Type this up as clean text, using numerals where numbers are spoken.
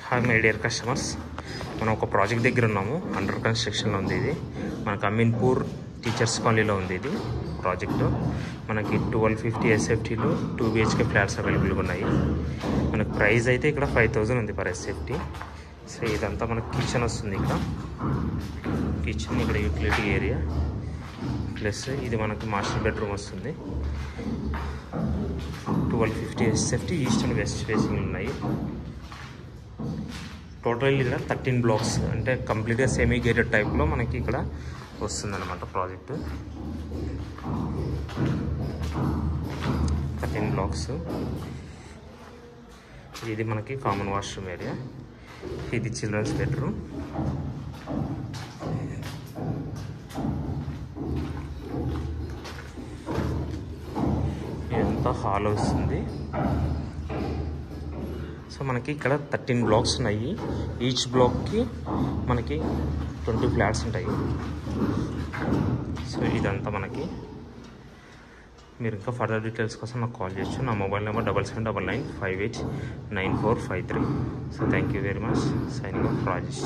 Hi my dear customers, మనం ఒక project దగ్గర ఉన్నాము. అండర్ కన్స్ట్రక్షన్లో ఉంది. ఇది మనకు అమీన్పూర్ టీచర్స్ కాలనీలో ఉంది. ఇది ప్రాజెక్టు మనకి 1250 ఎస్ఎఫ్టీలో 2 BHK ఫ్లాట్స్ అవైలబుల్గా ఉన్నాయి. మనకు ప్రైస్ అయితే ఇక్కడ 5000 ఉంది పర్ ఎస్ఎఫ్టీ. సో ఇదంతా మనకు కిచెన్ వస్తుంది. ఇక్కడ కిచెన్, ఇక్కడ యూటిలిటీ ఏరియా, ప్లస్ ఇది మనకు మాస్టర్ బెడ్రూమ్ వస్తుంది. 1250 SFT, east and west facing ఉన్నాయి. టోటల్ ఇక్కడ 13 బ్లాక్స్, అంటే కంప్లీట్గా సెమీ గేటెడ్ టైప్లో మనకి ఇక్కడ వస్తుందన్నమాట ప్రాజెక్టు. 13 బ్లాక్స్. ఇది మనకి కామన్ వాష్రూమ్ ఏరియా, ఇది చిల్డ్రన్స్ బెడ్రూమ్. ఇదంతా హాల్ వస్తుంది. సో మనకి ఇక్కడ 13 బ్లాక్స్ ఉన్నాయి. ఈచ్ బ్లాక్కి మనకి 20 ఫ్లాట్స్ ఉంటాయి. సో ఇదంతా మనకి, మీరు ఇంకా ఫర్దర్ డీటెయిల్స్ కోసం నాకు కాల్ చేయొచ్చు. నా mobile number 7799589453. So thank you very much. Signing off Rajesh.